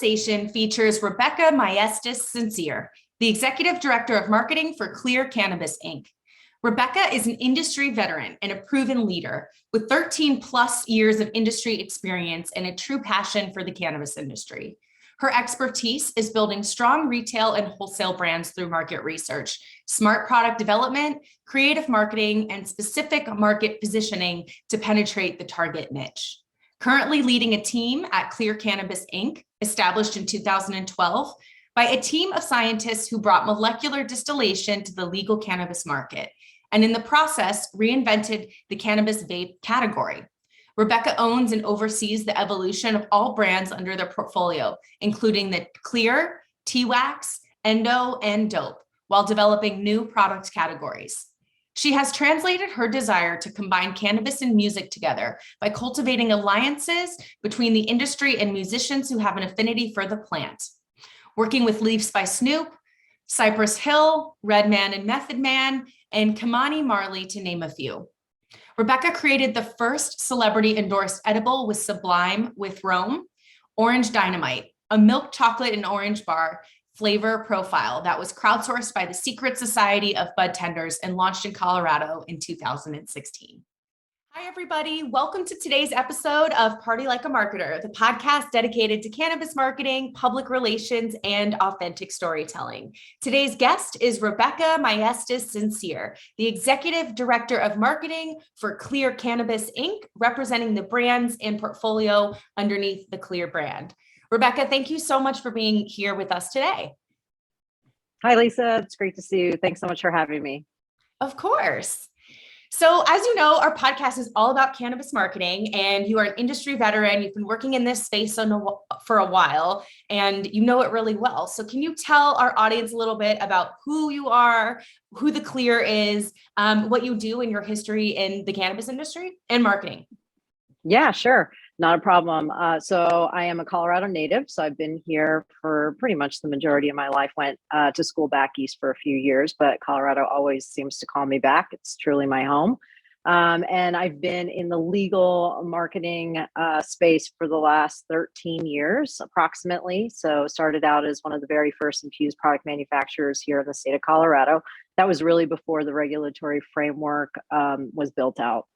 conversation features Rebecca Maestas Sincere, the Executive Director of Marketing for Clear Cannabis, Inc. Rebecca is an industry veteran and a proven leader with 13 plus years of industry experience and a true passion for the cannabis industry. Her expertise is building strong retail and wholesale brands through market research, smart product development, creative marketing, and specific market positioning to penetrate the target niche. Currently leading a team at Clear Cannabis, Inc., established in 2012 by a team of scientists who brought molecular distillation to the legal cannabis market, and in the process reinvented the cannabis vape category. Rebecca owns and oversees the evolution of all brands under their portfolio, including the Clear, T-Wax, Endo, and Dope, while developing new product categories. She has translated her desire to combine cannabis and music together by cultivating alliances between the industry and musicians who have an affinity for the plant. Working with Leafs by Snoop, Cypress Hill, Redman and Method Man, and Kamani Marley, to name a few. Rebecca created the first celebrity-endorsed edible with Sublime with Rome, Orange Dynamite, a milk chocolate and orange bar flavor profile that was crowdsourced by the Secret Society of Bud Tenders and launched in Colorado in 2016. Hi, everybody. Welcome to today's episode of Party Like a Marketer, the podcast dedicated to cannabis marketing, public relations, and authentic storytelling. Today's guest is Rebecca Maestas Sincere, the Executive Director of Marketing for Clear Cannabis, Inc., representing the brands and portfolio underneath the Clear brand. Rebecca, thank you so much for being here with us today. Hi, Lisa. It's great to see you. Thanks so much for having me. Of course. So as you know, our podcast is all about cannabis marketing, and you are an industry veteran. You've been working in this space for a while, and you know it really well. So can you tell our audience a little bit about who you are, who the Clear is, what you do in your history in the cannabis industry and marketing? Yeah, sure. Not a problem. So I am a Colorado native. So I've been here for pretty much the majority of my life. Went to school back east for a few years, but Colorado always seems to call me back. It's truly my home. And I've been in the legal marketing space for the last 13 years, approximately. So started out as one of the very first infused product manufacturers here in the state of Colorado. That was really before the regulatory framework was built out.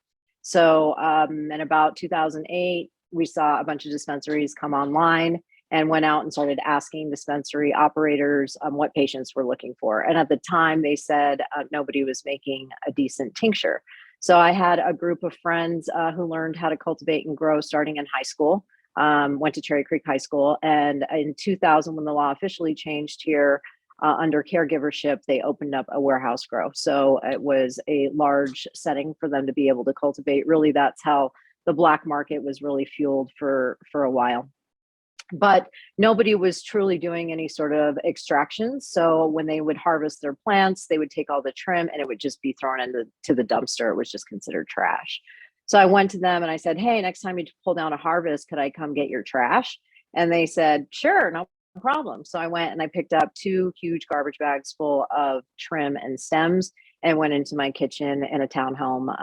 So in about 2008, we saw a bunch of dispensaries come online and went out and started asking dispensary operators what patients were looking for. And at the time, they said nobody was making a decent tincture. So I had a group of friends who learned how to cultivate and grow starting in high school, went to Cherry Creek High School. And in 2000, when the law officially changed here, under caregivership, they opened up a warehouse grow. So it was a large setting for them to be able to cultivate. Really, that's how the black market was really fueled for a while. But nobody was truly doing any sort of extractions. So when they would harvest their plants, they would take all the trim and it would just be thrown into the dumpster. It was just considered trash. So I went to them and I said, hey, next time you pull down a harvest, could I come get your trash? And they said, sure, no problem. So I went and I picked up 2 huge garbage bags full of trim and stems and went into my kitchen in a townhome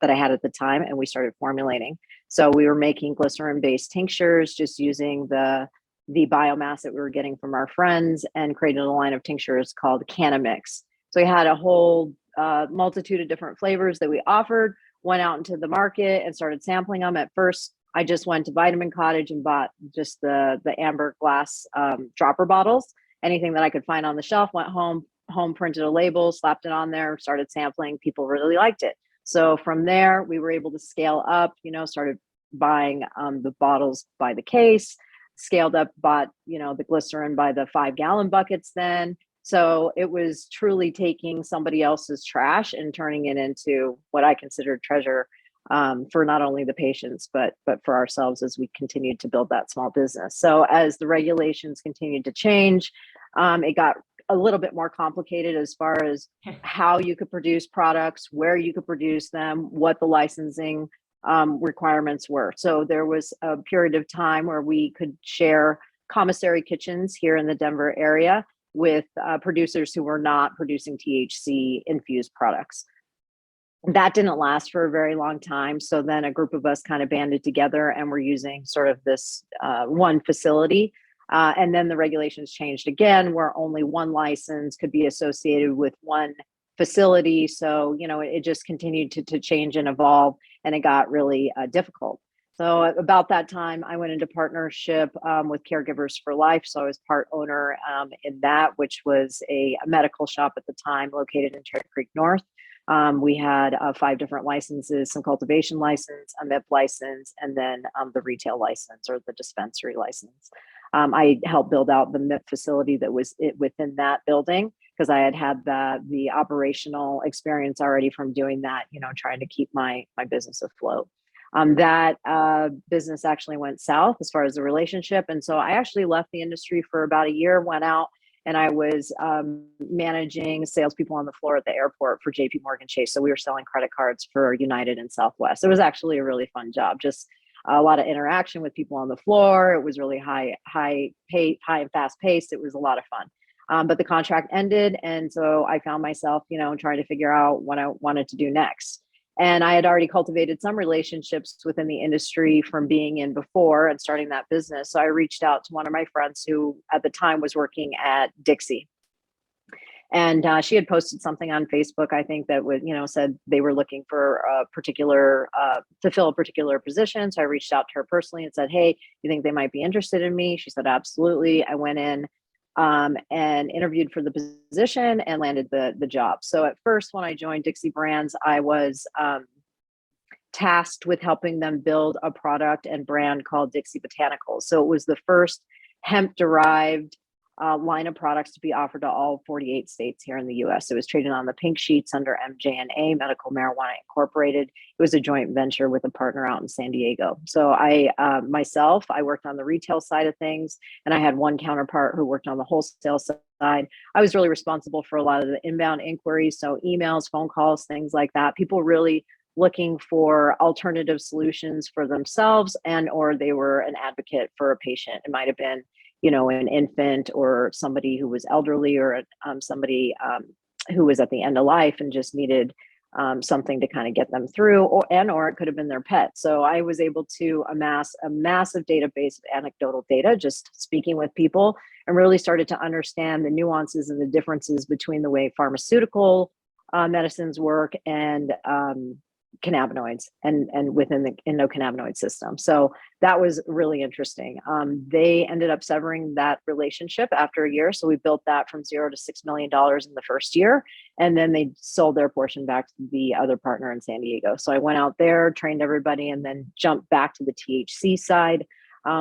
that I had at the time, and we started formulating. So we were making glycerin-based tinctures, just using the biomass that we were getting from our friends, and created a line of tinctures called Cannabis. So we had a whole multitude of different flavors that we offered, went out into the market and started sampling them. At first, I just went to Vitamin Cottage and bought just the amber glass dropper bottles, anything that I could find on the shelf. Went home, printed a label, slapped it on there, started sampling. People really liked it. So from there, we were able to scale up, started buying the bottles by the case, scaled up, bought, the glycerin by the 5-gallon buckets then. So it was truly taking somebody else's trash and turning it into what I considered treasure for not only the patients, but for ourselves as we continued to build that small business. So as the regulations continued to change, it got a little bit more complicated as far as how you could produce products, where you could produce them, what the licensing requirements were. So there was a period of time where we could share commissary kitchens here in the Denver area with producers who were not producing THC infused products. That didn't last for a very long time. So then a group of us kind of banded together and we're using sort of this one facility And then the regulations changed again, where only one license could be associated with one facility. So, it just continued to change and evolve, and it got really difficult. So about that time, I went into partnership with Caregivers for Life. So I was part owner in that, which was a medical shop at the time located in Cherry Creek North. We had 5 different licenses, some cultivation license, a MIP license, and then the retail license or the dispensary license. I helped build out the MIP facility that was within that building, because I had the operational experience already from doing that, trying to keep my business afloat. That business actually went south as far as the relationship. And so I actually left the industry for about a year, went out, and I was managing salespeople on the floor at the airport for JP Morgan Chase. So we were selling credit cards for United and Southwest. It was actually a really fun job, just a lot of interaction with people on the floor. It was really high and fast paced. It was a lot of fun. But the contract ended. And so I found myself, trying to figure out what I wanted to do next. And I had already cultivated some relationships within the industry from being in before and starting that business. So I reached out to one of my friends who at the time was working at Dixie. And she had posted something on Facebook, I think, that would, said they were looking for a particular, to fill a particular position. So I reached out to her personally and said, hey, you think they might be interested in me? She said, absolutely. I went in and interviewed for the position and landed the job. So at first, when I joined Dixie Brands, I was tasked with helping them build a product and brand called Dixie Botanicals. So it was the first hemp-derived line of products to be offered to all 48 states here in the US. It was traded on the pink sheets under MJNA, Medical Marijuana Incorporated. It was a joint venture with a partner out in San Diego. So I worked on the retail side of things, and I had one counterpart who worked on the wholesale side. I was really responsible for a lot of the inbound inquiries, so emails, phone calls, things like that. People really looking for alternative solutions for themselves, and or they were an advocate for a patient. It might have been an infant or somebody who was elderly, or somebody who was at the end of life and just needed something to kind of get them through, or it could have been their pet. So I was able to amass a massive database of anecdotal data, just speaking with people, and really started to understand the nuances and the differences between the way pharmaceutical medicines work and cannabinoids and within the endocannabinoid system. So that was really interesting. They ended up severing that relationship after a year. So we built that from $0 to $6 million in the first year. And then they sold their portion back to the other partner in San Diego. So I went out there, trained everybody, and then jumped back to the THC side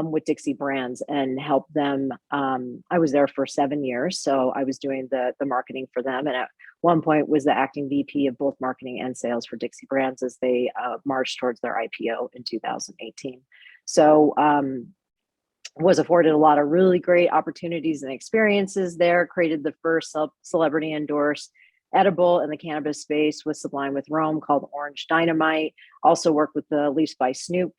with Dixie Brands and helped them. I was there for 7 years. So I was doing the marketing for them. And at one point was the acting VP of both marketing and sales for Dixie Brands as they marched towards their IPO in 2018. So was afforded a lot of really great opportunities and experiences there, created the first celebrity endorsed edible in the cannabis space with Sublime with Rome called Orange Dynamite. Also worked with the Leafs by Snoop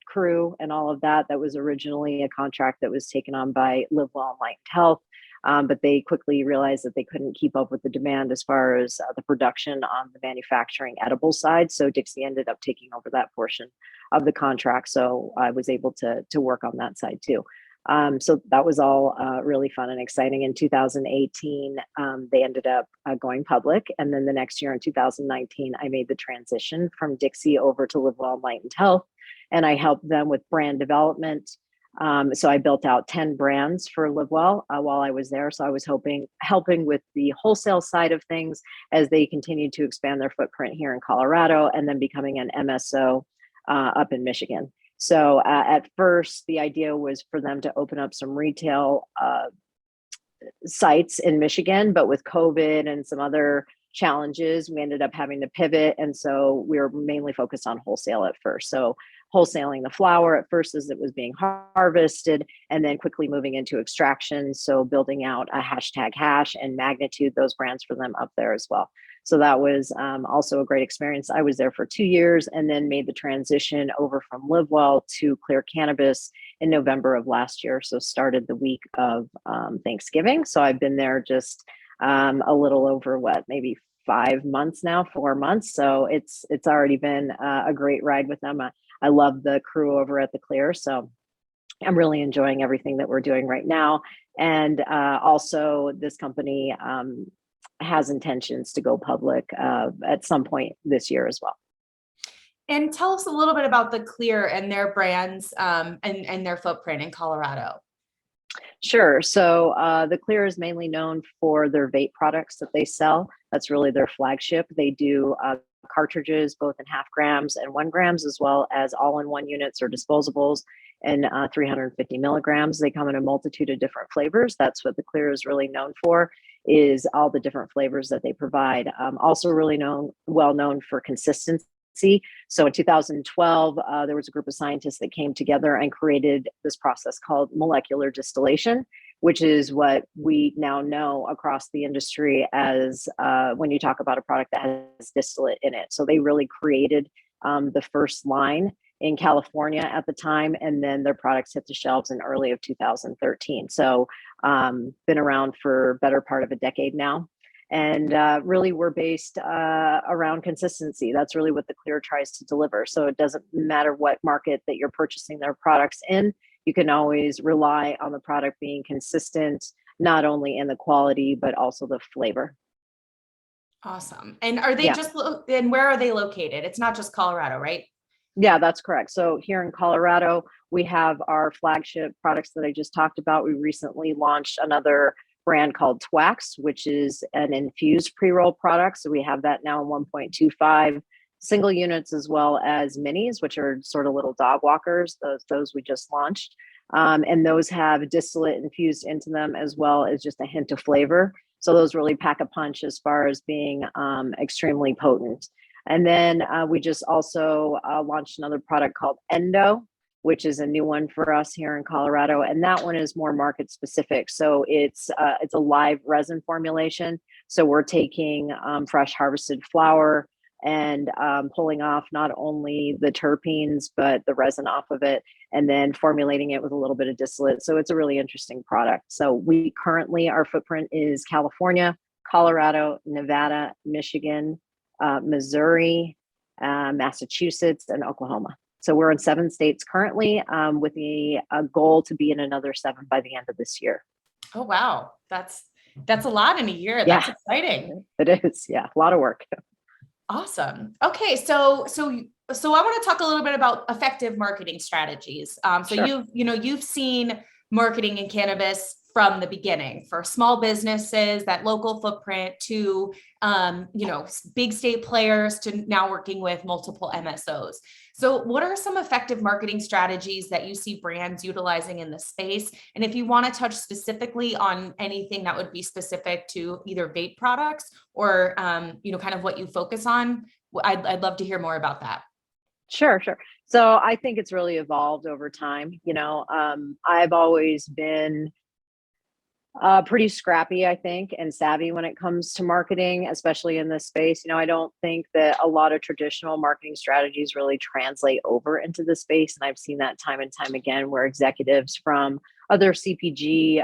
crew and all of that. That was originally a contract that was taken on by Live Well and Light Health. But they quickly realized that they couldn't keep up with the demand as far as the production on the manufacturing edible side. So Dixie ended up taking over that portion of the contract. So I was able to work on that side too. So that was all really fun and exciting. In 2018, they ended up going public. And then the next year in 2019, I made the transition from Dixie over to Live Well and Light Health. And I helped them with brand development. So I built out 10 brands for Live Well while I was there. So I was helping with the wholesale side of things as they continued to expand their footprint here in Colorado, and then becoming an MSO up in Michigan. So at first, the idea was for them to open up some retail sites in Michigan, but with COVID and some other challenges, we ended up having to pivot. And so we were mainly focused on wholesale at first. So wholesaling the flower at first as it was being harvested, and then quickly moving into extraction. So building out a #hash and Magnitude, those brands for them up there as well. So that was also a great experience. I was there for 2 years and then made the transition over from Live Well to Clear Cannabis in November of last year. So started the week of Thanksgiving. So I've been there just a little over maybe 5 months now, 4 months. So it's already been a great ride with them. I love the crew over at the Clear. So I'm really enjoying everything that we're doing right now. And also, this company has intentions to go public at some point this year as well. And tell us a little bit about the Clear and their brands and their footprint in Colorado. Sure. So the Clear is mainly known for their vape products that they sell. That's really their flagship. They do cartridges, both in half grams and 1 grams, as well as all-in-one units or disposables and 350 milligrams. They come in a multitude of different flavors. That's what the Clear is really known for, is all the different flavors that they provide. Also really well known for consistency. So in 2012, there was a group of scientists that came together and created this process called molecular distillation, which is what we now know across the industry as when you talk about a product that has distillate in it. So they really created the first line in California at the time, and then their products hit the shelves in early of 2013. So been around for better part of a decade now. And really, we're based around consistency. That's really what the Clear tries to deliver. So it doesn't matter what market that you're purchasing their products in, you can always rely on the product being consistent, not only in the quality, but also the flavor. Awesome. And are they and where are they located? It's not just Colorado, right? Yeah, that's correct. So here in Colorado, we have our flagship products that I just talked about. We recently launched another brand called Twax, which is an infused pre-roll product. So we have that now in 1.25 single units, as well as minis, which are sort of little dog walkers. Those we just launched. And those have distillate infused into them, as well as just a hint of flavor. So those really pack a punch as far as being extremely potent. And then we just also launched another product called Endo, which is a new one for us here in Colorado. And that one is more market specific. So it's a live resin formulation. So we're taking fresh harvested flower and pulling off not only the terpenes, but the resin off of it, and then formulating it with a little bit of distillate. So it's a really interesting product. So we currently, our footprint is California, Colorado, Nevada, Michigan, Missouri, Massachusetts, and Oklahoma. So we're in 7 states currently, with a goal to be in another 7 by the end of this year. Oh, wow. That's a lot in a year. Yeah. That's exciting. It is. Yeah. A lot of work. Awesome. Okay. So I want to talk a little bit about effective marketing strategies. Sure. You've seen marketing in cannabis from the beginning for small businesses, that local footprint, to big state players, to now working with multiple MSOs. So what are some effective marketing strategies that you see brands utilizing in the space? And if you want to touch specifically on anything that would be specific to either vape products or kind of what you focus on, I'd love to hear more about that. Sure. So I think it's really evolved over time. I've always been pretty scrappy, I think, and savvy when it comes to marketing, especially in this space. I don't think that a lot of traditional marketing strategies really translate over into the space. And I've seen that time and time again, where executives from other CPG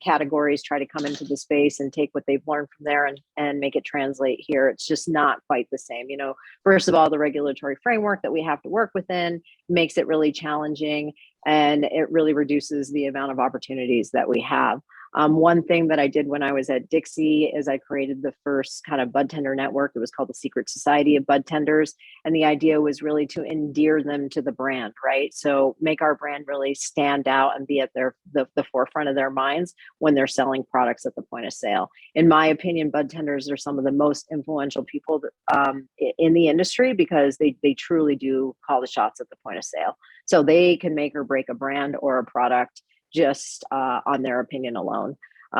categories try to come into the space and take what they've learned from there and make it translate here. It's just not quite the same. First of all, the regulatory framework that we have to work within makes it really challenging, and it really reduces the amount of opportunities that we have. One thing that I did when I was at Dixie is I created the first kind of bud tender network. It was called the Secret Society of Bud Tenders. And the idea was really to endear them to the brand, right? So make our brand really stand out and be at the forefront of their minds when they're selling products at the point of sale. In my opinion, bud tenders are some of the most influential people in the industry, because they truly do call the shots at the point of sale. So they can make or break a brand or a product just on their opinion alone.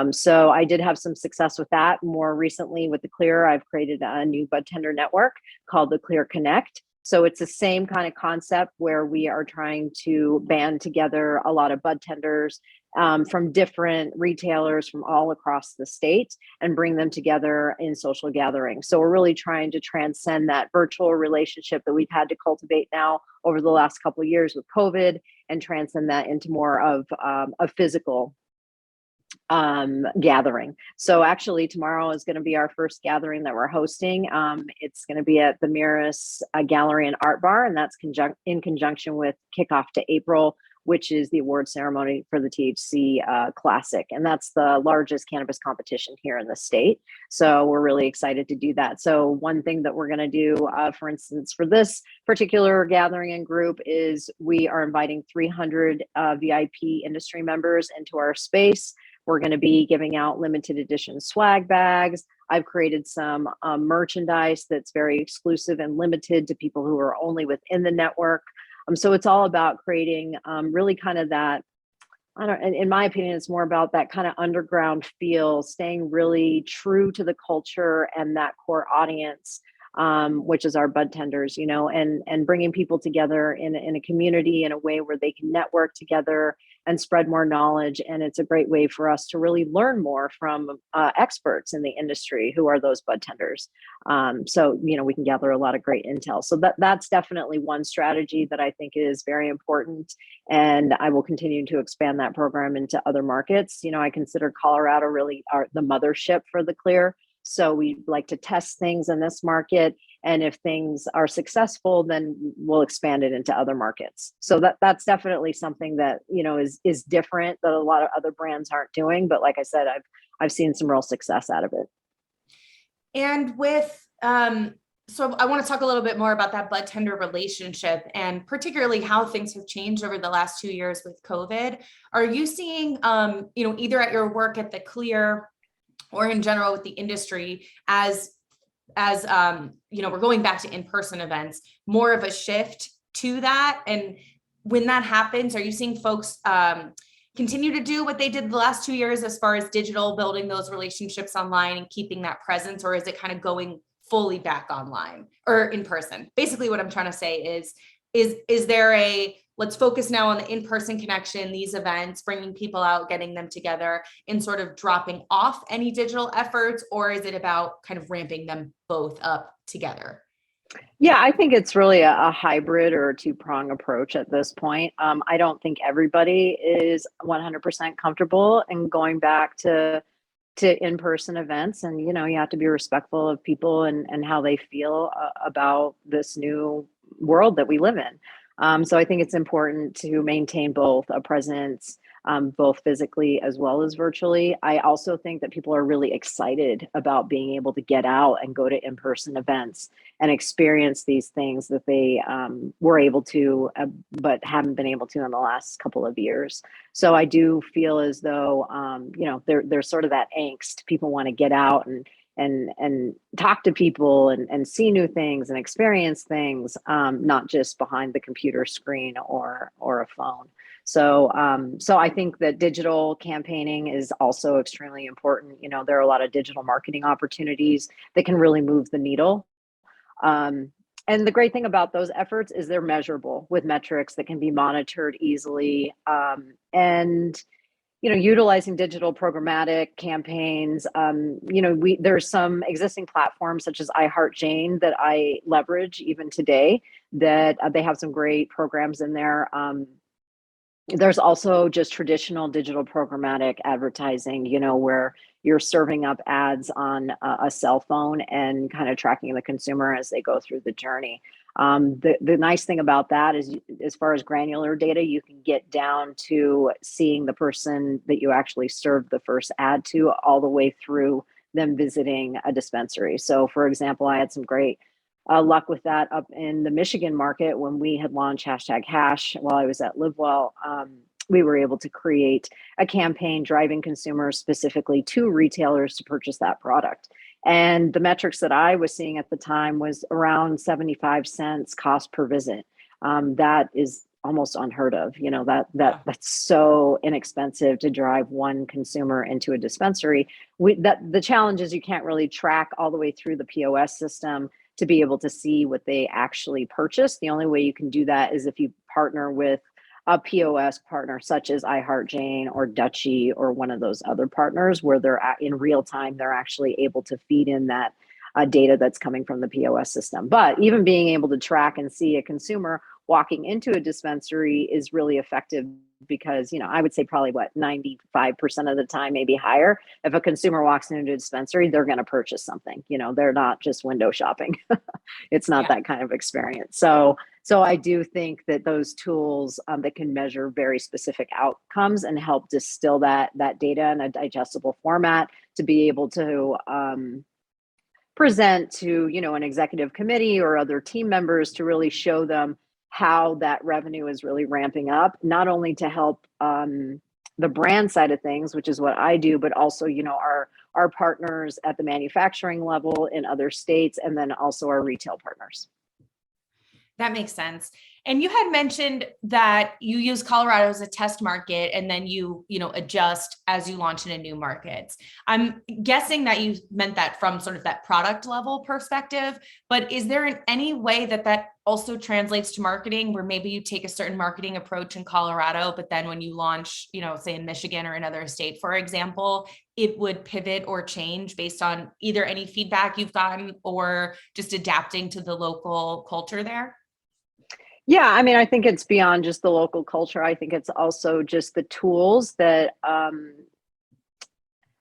So I did have some success with that. More recently with the Clear, I've created a new bud tender network called the Clear Connect. So it's the same kind of concept, where we are trying to band together a lot of bud tenders from different retailers from all across the state and bring them together in social gatherings. So we're really trying to transcend that virtual relationship that we've had to cultivate now over the last couple of years with COVID, and transcend that into more of a physical gathering. So actually tomorrow is going to be our first gathering that we're hosting. It's going to be at the Mirrors Gallery and Art Bar, and that's in conjunction with kickoff to April, which is the award ceremony for the THC Classic. And that's the largest cannabis competition here in the state. So we're really excited to do that. So one thing that we're going to do, for instance, for this particular gathering and group is we are inviting 300 VIP industry members into our space. We're going to be giving out limited edition swag bags. I've created some merchandise that's very exclusive and limited to people who are only within the network. So it's all about creating really kind of that, in my opinion, it's more about that kind of underground feel, staying really true to the culture and that core audience, which is our bud tenders, and bringing people together in a community in a way where they can network together and spread more knowledge. And it's a great way for us to really learn more from experts in the industry who are those bud tenders. So, we can gather a lot of great intel. So that's definitely one strategy that I think is very important. And I will continue to expand that program into other markets. I consider Colorado really the mothership for the Clear. So we like to test things in this market. And if things are successful, then we'll expand it into other markets. So that's definitely something that, is different that a lot of other brands aren't doing. But like I said, I've seen some real success out of it. And with, so I want to talk a little bit more about that bud tender relationship and particularly how things have changed over the last 2 years with COVID. Are you seeing, either at your work at the Clear or in general with the industry as we're going back to in-person events, more of a shift to that? And when that happens, are you seeing folks continue to do what they did the last 2 years as far as digital, building those relationships online and keeping that presence, or is it kind of going fully back online or in person? Basically what I'm trying to say is there a, let's focus now on the in-person connection, these events, bringing people out, getting them together, and sort of dropping off any digital efforts, or is it about kind of ramping them both up together? Yeah, I think it's really a hybrid or a two-prong approach at this point. I don't think everybody is 100% comfortable in going back to in-person events, and you have to be respectful of people and how they feel about this new world that we live in. So I think it's important to maintain both a presence, both physically as well as virtually. I also think that people are really excited about being able to get out and go to in-person events and experience these things that they were able to, but haven't been able to in the last couple of years. So I do feel as though, there's sort of that angst. People want to get out and talk to people and see new things and experience things, not just behind the computer screen or a phone. So I think that digital campaigning is also extremely important. There are a lot of digital marketing opportunities that can really move the needle. And the great thing about those efforts is they're measurable with metrics that can be monitored easily. And utilizing digital programmatic campaigns, there's some existing platforms such as iHeartJane that I leverage even today that they have some great programs in there. There's also just traditional digital programmatic advertising, where you're serving up ads on a cell phone and kind of tracking the consumer as they go through the journey. The nice thing about that is, as far as granular data, you can get down to seeing the person that you actually served the first ad to all the way through them visiting a dispensary. So for example, I had some great luck with that up in the Michigan market when we had launched #hash while I was at LiveWell. We were able to create a campaign driving consumers specifically to retailers to purchase that product. And the metrics that I was seeing at the time was around 75 cents cost per visit. That is almost unheard of. That's so inexpensive to drive one consumer into a dispensary. The challenge is you can't really track all the way through the POS system to be able to see what they actually purchased. The only way you can do that is if you partner with a POS partner such as iHeartJane or Dutchie or one of those other partners where they're in real time, they're actually able to feed in that data that's coming from the POS system. But even being able to track and see a consumer walking into a dispensary is really effective because, I would say probably 95% of the time, maybe higher. If a consumer walks into a dispensary, they're going to purchase something. They're not just window shopping. It's not that kind of experience. So I do think that those tools that can measure very specific outcomes and help distill that data in a digestible format to be able to present to, an executive committee or other team members to really show them how that revenue is really ramping up, not only to help the brand side of things, which is what I do, but also, our partners at the manufacturing level in other states, and then also our retail partners. That makes sense. And you had mentioned that you use Colorado as a test market, and then you adjust as you launch into new markets. I'm guessing that you meant that from sort of that product level perspective, but is there any way that also translates to marketing, where maybe you take a certain marketing approach in Colorado, but then when you launch, say in Michigan or another state, for example, it would pivot or change based on either any feedback you've gotten or just adapting to the local culture there? Yeah, I think it's beyond just the local culture. I think it's also just the tools that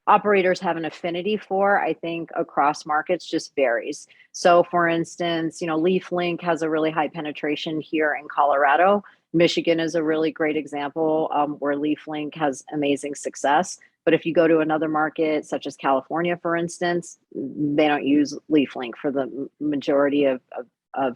operators have an affinity for. I think across markets just varies. So for instance, LeafLink has a really high penetration here in Colorado. Michigan is a really great example where LeafLink has amazing success. But if you go to another market, such as California, for instance, they don't use LeafLink for the majority of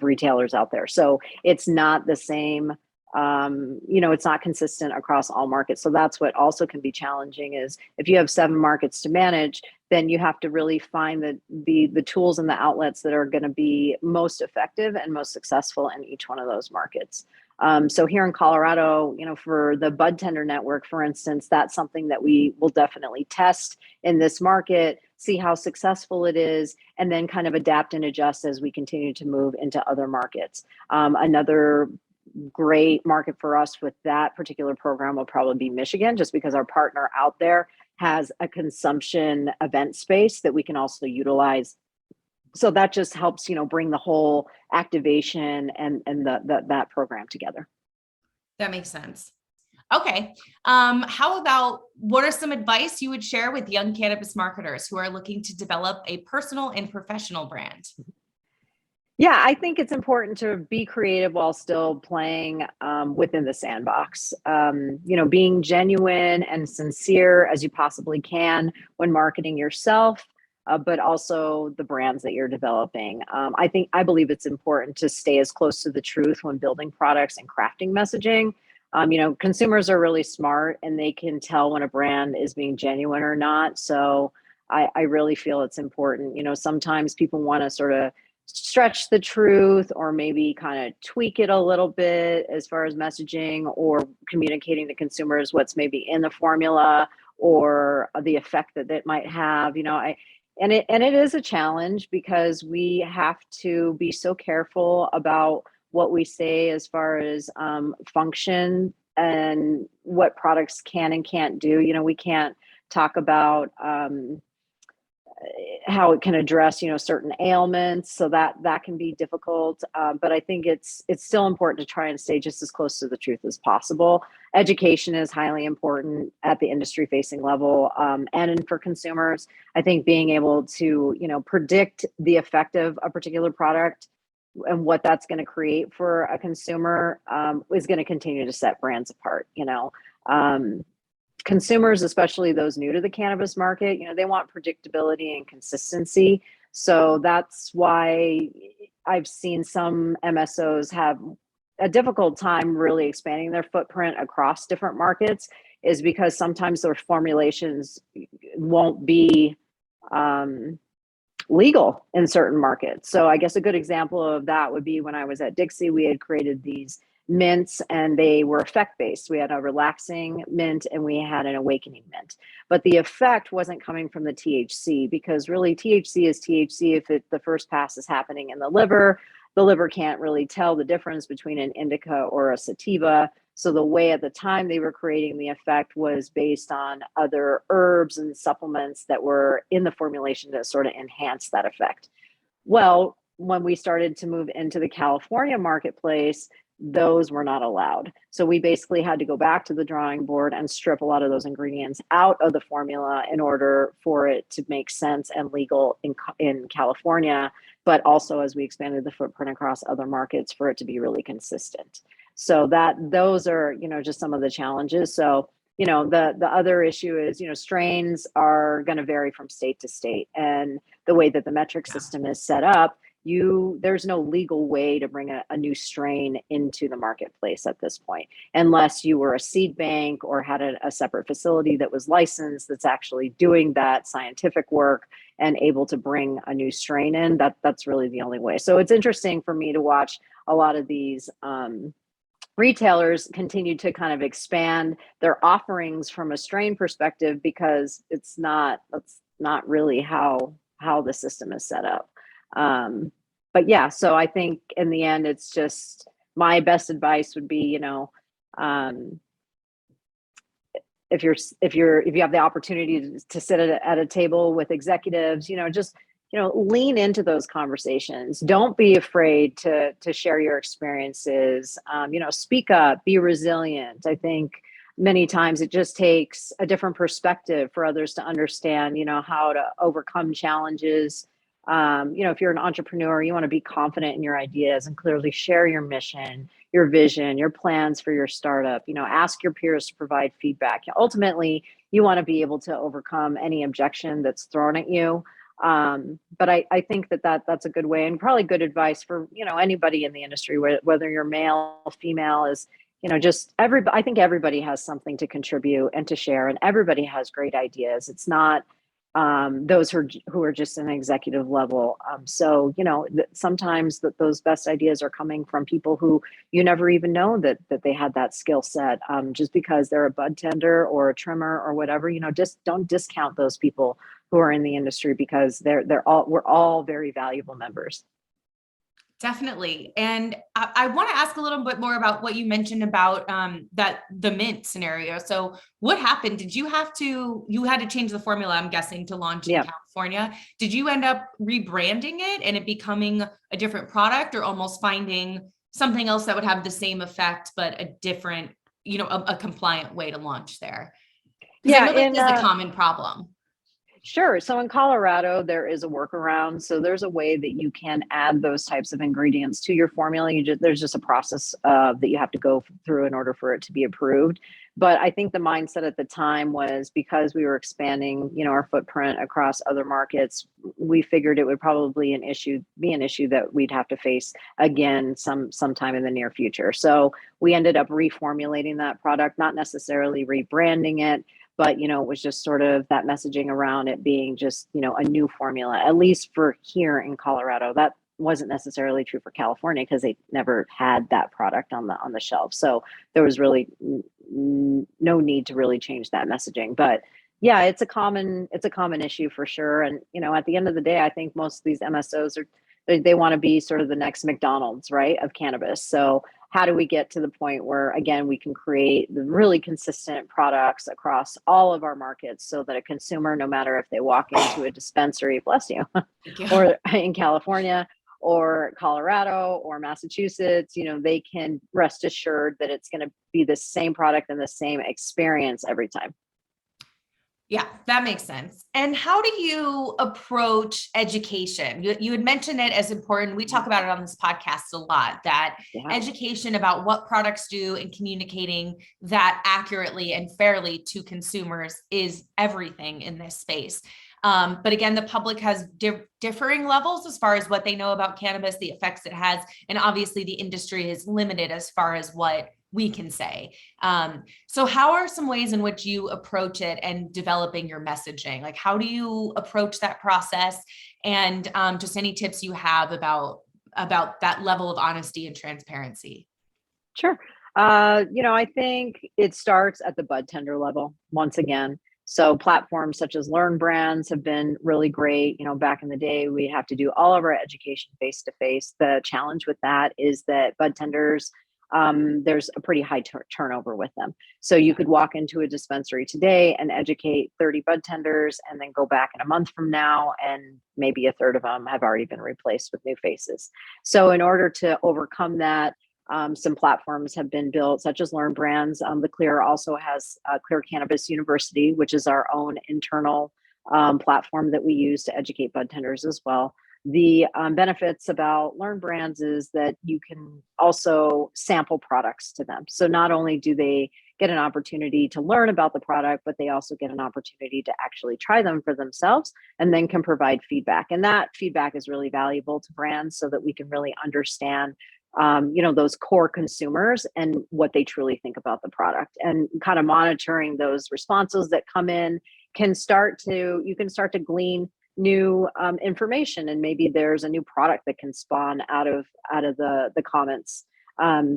retailers out there. So it's not the same, it's not consistent across all markets. So that's what also can be challenging, is if you have 7 markets to manage, then you have to really find the tools and the outlets that are going to be most effective and most successful in each one of those markets. So here in Colorado, for the bud tender network, for instance, that's something that we will definitely test in this market, see how successful it is, and then kind of adapt and adjust as we continue to move into other markets. Another great market for us with that particular program will probably be Michigan, just because our partner out there has a consumption event space that we can also utilize. So that just helps, bring the whole activation and that program together. That makes sense. Okay. How about, what are some advice you would share with young cannabis marketers who are looking to develop a personal and professional brand? Yeah, I think it's important to be creative while still playing within the sandbox. Being genuine and sincere as you possibly can when marketing yourself, but also the brands that you're developing. I believe it's important to stay as close to the truth when building products and crafting messaging. Consumers are really smart, and they can tell when a brand is being genuine or not. So I really feel it's important. Sometimes people want to sort of stretch the truth, or maybe kind of tweak it a little bit as far as messaging or communicating to consumers what's maybe in the formula or the effect that it might have. And it is a challenge, because we have to be so careful about what we say as far as function and what products can and can't do. We can't talk about how it can address, certain ailments. So that can be difficult. But I think it's still important to try and stay just as close to the truth as possible. Education is highly important at the industry facing level. And for consumers, I think being able to, predict the effect of a particular product and what that's going to create for a consumer is going to continue to set brands apart. Consumers, especially those new to the cannabis market, they want predictability and consistency. So that's why I've seen some MSOs have a difficult time really expanding their footprint across different markets, is because sometimes their formulations won't be legal in certain markets. So I guess a good example of that would be when I was at Dixie, we had created these mints, and they were effect-based. We had a relaxing mint and we had an awakening mint. But the effect wasn't coming from the THC, because really THC is THC. If the first pass is happening in the liver can't really tell the difference between an indica or a sativa. So the way at the time they were creating the effect was based on other herbs and supplements that were in the formulation to sort of enhance that effect. Well, when we started to move into the California marketplace, those were not allowed. So we basically had to go back to the drawing board and strip a lot of those ingredients out of the formula in order for it to make sense and legal in California, but also as we expanded the footprint across other markets for it to be really consistent. So those are, just some of the challenges. So, the other issue is, strains are going to vary from state to state, and the way that the metric system is set up, there's no legal way to bring a new strain into the marketplace at this point, unless you were a seed bank or had a separate facility that was licensed that's actually doing that scientific work and able to bring a new strain in. That's really the only way. So it's interesting for me to watch a lot of these retailers continue to kind of expand their offerings from a strain perspective, because that's not really how the system is set up. But yeah, so I think in the end, it's just, my best advice would be, if you have the opportunity to sit at a table with executives, just lean into those conversations. Don't be afraid to share your experiences. Speak up, be resilient. I think many times it just takes a different perspective for others to understand, how to overcome challenges. If you're an entrepreneur, you want to be confident in your ideas and clearly share your mission, your vision, your plans for your startup. Ask your peers to provide feedback. Ultimately, you want to be able to overcome any objection that's thrown at you. But I think that's a good way, and probably good advice for, anybody in the industry, whether you're male, female, is, I think everybody has something to contribute and to share, and everybody has great ideas. It's not those who are just an executive level. So, sometimes those best ideas are coming from people who you never even know that they had that skill set, just because they're a bud tender or a trimmer or whatever. Just don't discount those people who are in the industry, because we're all very valuable members. Definitely. And I want to ask a little bit more about what you mentioned about the mint scenario. So what happened? You had to change the formula, I'm guessing, to launch in California. Did you end up rebranding it and it becoming a different product, or almost finding something else that would have the same effect, but a different, a compliant way to launch there? Because I know that is a common problem. Sure. So in Colorado, there is a workaround. So there's a way that you can add those types of ingredients to your formula. There's just a process that you have to go through in order for it to be approved. But I think the mindset at the time was, because we were expanding, our footprint across other markets, we figured it would probably be an issue that we'd have to face again sometime in the near future. So we ended up reformulating that product, not necessarily rebranding it, but, it was just sort of that messaging around it being just, a new formula, at least for here in Colorado. That wasn't necessarily true for California, because they never had that product on the shelf. So there was really no need to really change that messaging. But yeah, it's a common issue for sure. And, at the end of the day, I think most of these MSOs they want to be sort of the next McDonald's, right, of cannabis. So how do we get to the point where, again, we can create the really consistent products across all of our markets, so that a consumer, no matter if they walk into a dispensary, bless you, or in California or Colorado or Massachusetts, they can rest assured that it's going to be the same product and the same experience every time. Yeah, that makes sense. And how do you approach education? You had mentioned it as important. We talk about it on this podcast a lot, that education about what products do and communicating that accurately and fairly to consumers is everything in this space. But again, the public has differing levels as far as what they know about cannabis, the effects it has, and obviously the industry is limited as far as what we can say. So how are some ways in which you approach it and developing your messaging? Like, how do you approach that process? And just any tips you have about that level of honesty and transparency? Sure. I think it starts at the bud tender level once again. So platforms such as Learn Brands have been really great. Back in the day, we have to do all of our education face to face. The challenge with that is that bud tenders, there's a pretty high turnover with them. So you could walk into a dispensary today and educate 30 bud tenders, and then go back in a month from now, and maybe a third of them have already been replaced with new faces. So in order to overcome that, Some platforms have been built, such as Learn Brands. The Clear also has Clear Cannabis University, which is our own internal platform that we use to educate bud tenders as well. The benefits about Learn Brands is that you can also sample products to them. So not only do they get an opportunity to learn about the product, but they also get an opportunity to actually try them for themselves and then can provide feedback. And that feedback is really valuable to brands so that we can really understand those core consumers and what they truly think about the product, and kind of monitoring those responses that come in you can start to glean new information, and maybe there's a new product that can spawn out of the comments.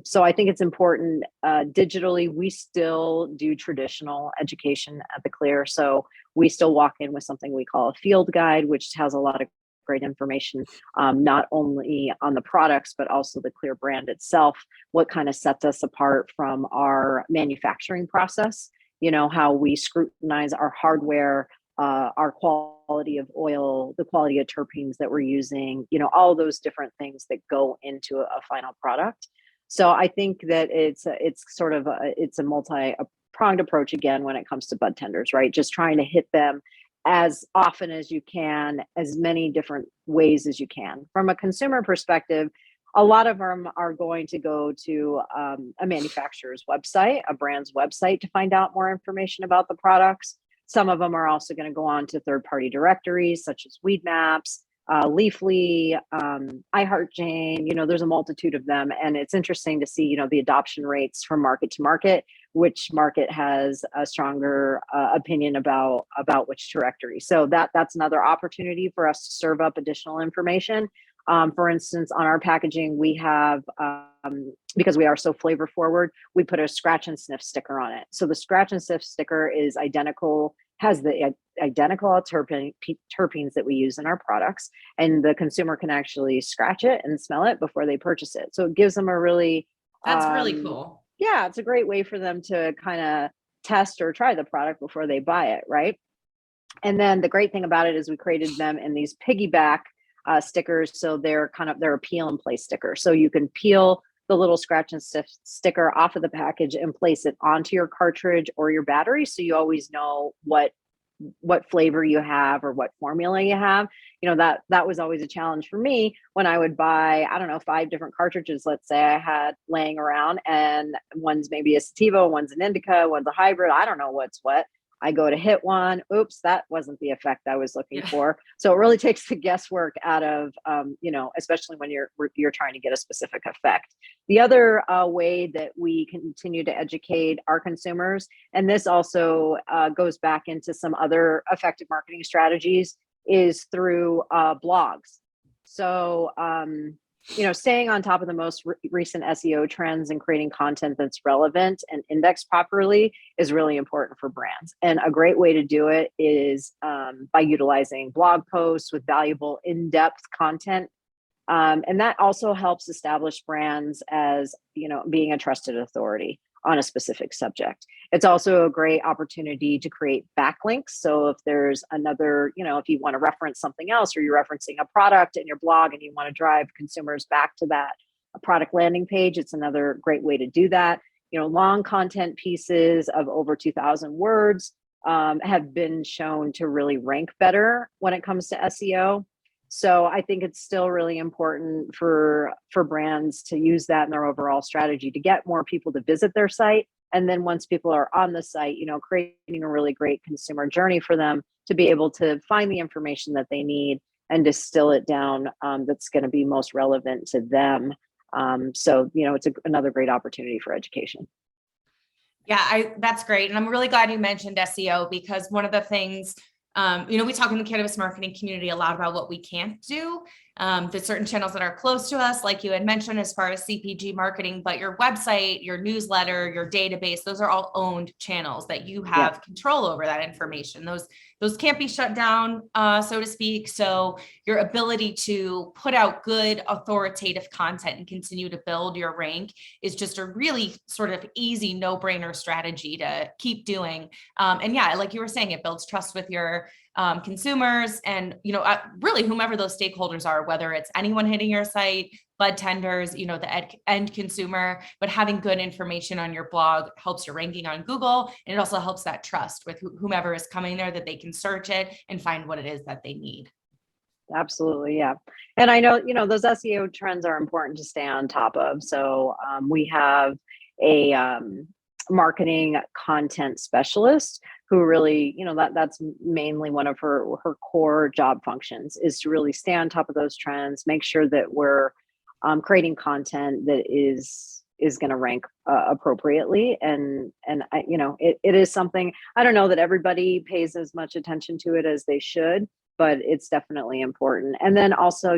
So I think it's important. Digitally, we still do traditional education at the Clear. So we still walk in with something we call a field guide, which has a lot of great information, not only on the products, but also the Clear brand itself, what kind of sets us apart from our manufacturing process, how we scrutinize our hardware, our quality of oil, the quality of terpenes that we're using, all those different things that go into a final product. So I think that it's a multi-pronged approach again when it comes to bud tenders, right? Just trying to hit them as often as you can, as many different ways as you can. From a consumer perspective, a lot of them are going to go to a manufacturer's website, a brand's website, to find out more information about the products. Some of them are also going to go on to third-party directories such as Weed Maps, Leafly, iHeartJane. There's a multitude of them, and it's interesting to see the adoption rates from market to market, which market has a stronger opinion about which directory. So that's another opportunity for us to serve up additional information. For instance, on our packaging, we have, because we are so flavor forward, we put a scratch and sniff sticker on it. So the scratch and sniff sticker is identical, has the identical terpenes that we use in our products, and the consumer can actually scratch it and smell it before they purchase it. So it gives them a really, that's really cool. Yeah, it's a great way for them to kind of test or try the product before they buy it, right? And then the great thing about it is we created them in these piggyback stickers. So they're a peel and place sticker. So you can peel the little scratch and sniff sticker off of the package and place it onto your cartridge or your battery. So you always know what flavor you have or what formula you have. That was always a challenge for me when I would buy, 5 different cartridges, let's say I had laying around, and one's maybe a sativa, one's an indica, one's a hybrid. I don't know what's what. I go to hit one. Oops, that wasn't the effect I was looking for. So it really takes the guesswork out of, especially when you're trying to get a specific effect. The other way that we continue to educate our consumers, and this also goes back into some other effective marketing strategies, is through blogs. So, staying on top of the most recent SEO trends and creating content that's relevant and indexed properly is really important for brands. And a great way to do it is by utilizing blog posts with valuable in-depth content. And that also helps establish brands as, being a trusted authority on a specific subject. It's also a great opportunity to create backlinks. So if there's another, if you want to reference something else, or you're referencing a product in your blog and you want to drive consumers back to that product landing page, it's another great way to do that. Long content pieces of over 2,000 words have been shown to really rank better when it comes to SEO. So I think it's still really important for brands to use that in their overall strategy to get more people to visit their site. And then once people are on the site, creating a really great consumer journey for them to be able to find the information that they need and distill it down that's going to be most relevant to them. So it's another great opportunity for education. Yeah, that's great. And I'm really glad you mentioned SEO, because one of the things, we talk in the cannabis marketing community a lot about what we can't do. There's certain channels that are close to us, like you had mentioned, as far as CPG marketing, but your website, your newsletter, your database, those are all owned channels that you have control over that information. Those can't be shut down, so to speak. So your ability to put out good authoritative content and continue to build your rank is just a really sort of easy, no-brainer strategy to keep doing. And yeah, like you were saying, it builds trust with your consumers and, really whomever those stakeholders are, whether it's anyone hitting your site, bud tenders, you know, the end consumer, but having good information on your blog helps your ranking on Google. And it also helps that trust with whomever is coming there, that they can search it and find what it is that they need. Absolutely, yeah. And I know, those SEO trends are important to stay on top of. So we have a marketing content specialist who really, that's mainly one of her core job functions, is to really stay on top of those trends, make sure that we're creating content that is going to rank appropriately. And it is something, I don't know that everybody pays as much attention to it as they should, but it's definitely important. And then also,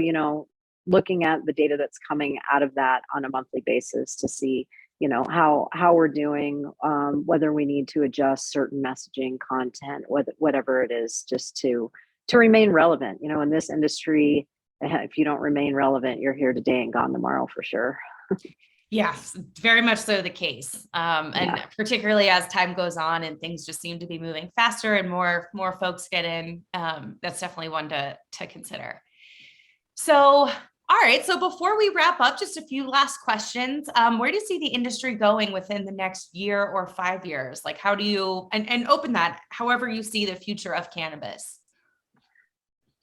looking at the data that's coming out of that on a monthly basis to see, how we're doing, whether we need to adjust certain messaging, content, whatever it is, just to remain relevant. In this industry, if you don't remain relevant, you're here today and gone tomorrow for sure. Yes, very much so the case. And particularly as time goes on and things just seem to be moving faster and more folks get in, that's definitely one to consider. So, all right. So before we wrap up, just a few last questions. Where do you see the industry going within the next year or 5 years? Like, how do you, and open that however you see the future of cannabis?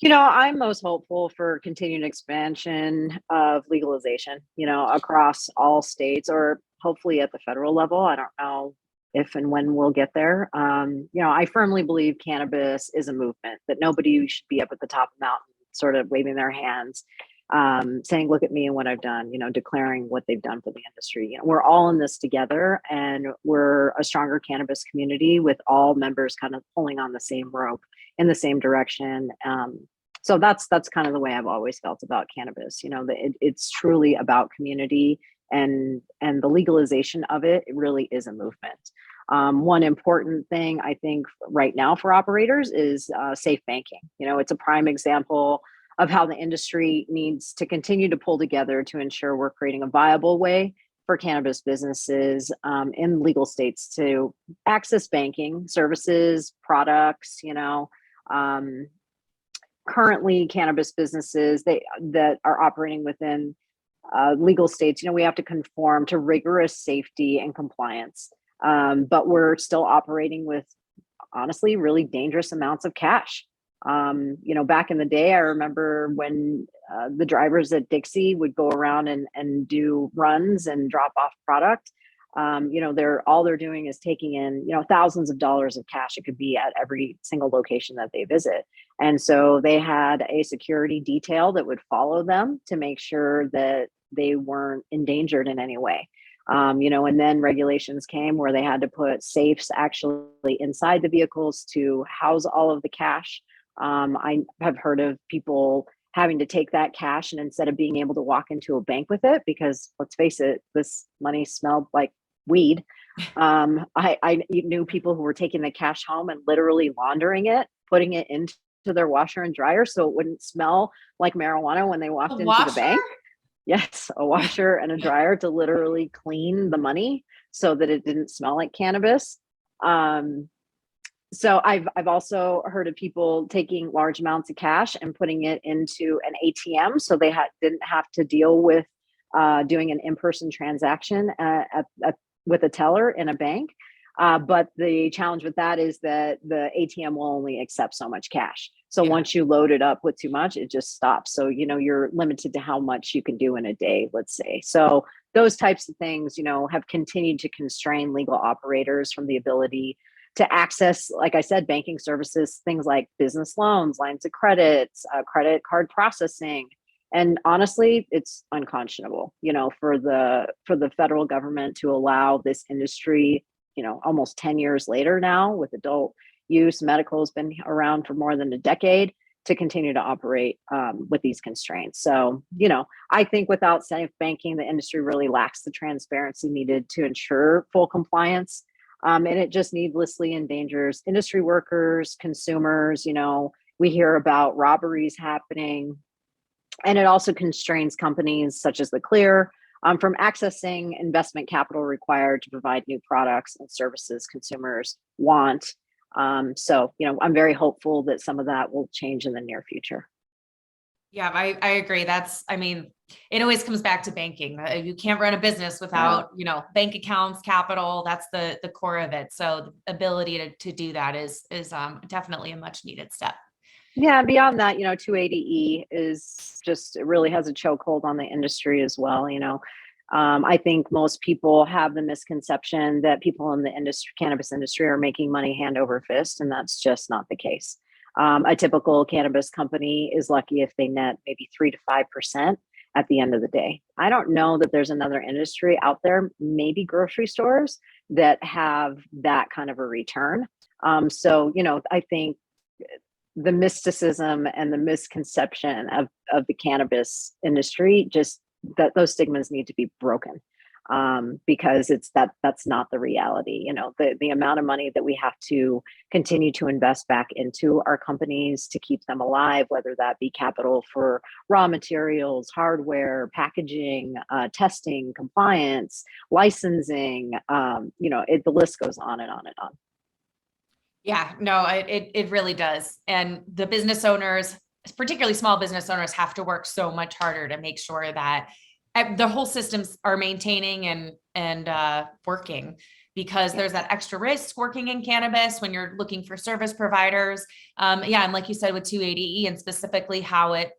I'm most hopeful for continued expansion of legalization, across all states, or hopefully at the federal level. I don't know if and when we'll get there. I firmly believe cannabis is a movement, that nobody should be up at the top of the mountain, sort of waving their hands, saying, look at me and what I've done, declaring what they've done for the industry. We're all in this together, and we're a stronger cannabis community with all members kind of pulling on the same rope in the same direction. So that's kind of the way I've always felt about cannabis, that it's truly about community, and the legalization of it really is a movement. One important thing I think right now for operators is safe banking. It's a prime example of how the industry needs to continue to pull together to ensure we're creating a viable way for cannabis businesses in legal states to access banking services, products. Currently, cannabis businesses that are operating within legal states, we have to conform to rigorous safety and compliance, but we're still operating with, honestly, really dangerous amounts of cash. Back in the day, I remember when the drivers at Dixie would go around and do runs and drop off product. They're doing is taking in, thousands of dollars of cash. It could be at every single location that they visit. And so they had a security detail that would follow them to make sure that they weren't endangered in any way. And then regulations came where they had to put safes actually inside the vehicles to house all of the cash. I have heard of people having to take that cash, and instead of being able to walk into a bank with it, because let's face it, this money smelled like weed. I knew people who were taking the cash home and literally laundering it, putting it into their washer and dryer so it wouldn't smell like marijuana when they walked into the bank. Yes, a washer and a dryer to literally clean the money so that it didn't smell like cannabis. So I've also heard of people taking large amounts of cash and putting it into an ATM, so they didn't have to deal with doing an in-person transaction with a teller in a bank. But the challenge with that is that the ATM will only accept so much cash. So once you load it up with too much, it just stops. So, you're limited to how much you can do in a day, let's say. So those types of things, have continued to constrain legal operators from the ability to access, like I said, banking services, things like business loans, lines of credits, credit card processing. And honestly, it's unconscionable, for the federal government to allow this industry, almost 10 years later now, with adult use, medical has been around for more than a decade, to continue to operate with these constraints. So, I think without safe banking, the industry really lacks the transparency needed to ensure full compliance. And it just needlessly endangers industry workers, consumers. We hear about robberies happening, and it also constrains companies such as the Clear from accessing investment capital required to provide new products and services consumers want. So, I'm very hopeful that some of that will change in the near future. Yeah, I agree. It always comes back to banking. You can't run a business Yeah. without, bank accounts, capital. That's the core of it. So the ability to do that is definitely a much needed step. Yeah, beyond that, 280E is just, it really has a chokehold on the industry as well. I think most people have the misconception that people in the cannabis industry are making money hand over fist, and that's just not the case. A typical cannabis company is lucky if they net maybe 3 to 5% at the end of the day. I don't know that there's another industry out there, maybe grocery stores, that have that kind of a return. So, I think the mysticism and the misconception of the cannabis industry, just that those stigmas need to be broken, because that's not the reality. The amount of money that we have to continue to invest back into our companies to keep them alive, whether that be capital for raw materials, hardware, packaging, testing, compliance, licensing, the list goes on and on and on. Yeah, no, it really does. And the business owners, particularly small business owners, have to work so much harder to make sure that the whole systems are maintaining and working, because there's that extra risk working in cannabis when you're looking for service providers. Yeah, and like you said with 280E and specifically how it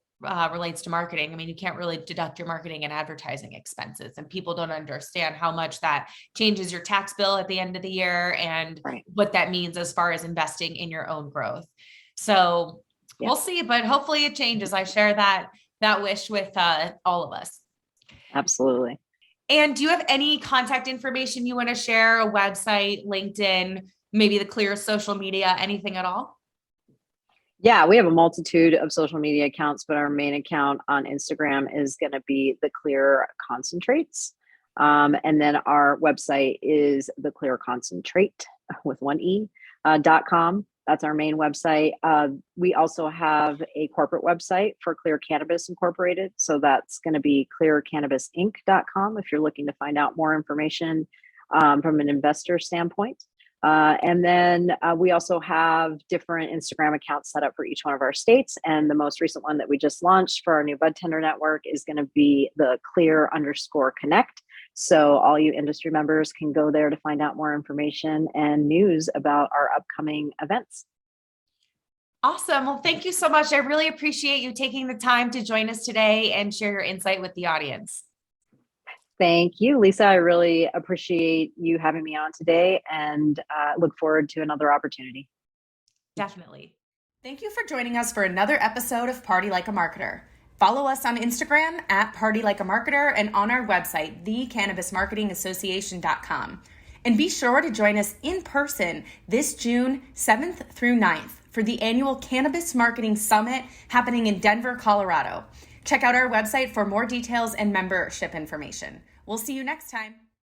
relates to marketing. I mean, you can't really deduct your marketing and advertising expenses, and people don't understand how much that changes your tax bill at the end of the year and Right. what that means as far as investing in your own growth. So Yeah, we'll see, but hopefully it changes. I share that wish with all of us. absolutely. And do you have any contact information you want to share? A website, LinkedIn, maybe the Clear social media, anything at all? Yeah, we have a multitude of social media accounts, but our main account on Instagram is going to be the Clear Concentrates. And then our website is the Clear Concentrate with one E .com. That's our main website. We also have a corporate website for Clear Cannabis Incorporated. So that's going to be clearcannabisinc.com if you're looking to find out more information from an investor standpoint. And then we also have different Instagram accounts set up for each one of our states. And the most recent one that we just launched for our new bud tender network is going to be the Clear_Connect. So all you industry members can go there to find out more information and news about our upcoming events. Awesome. Well, thank you so much. I really appreciate you taking the time to join us today and share your insight with the audience. Thank you, Lisa. I really appreciate you having me on today, and look forward to another opportunity. Definitely. Thank you for joining us for another episode of Party Like a Marketer. Follow us on Instagram at Party Like a Marketer and on our website, thecannabismarketingassociation.com. And be sure to join us in person this June 7th through 9th for the annual Cannabis Marketing Summit happening in Denver, Colorado. Check out our website for more details and membership information. We'll see you next time.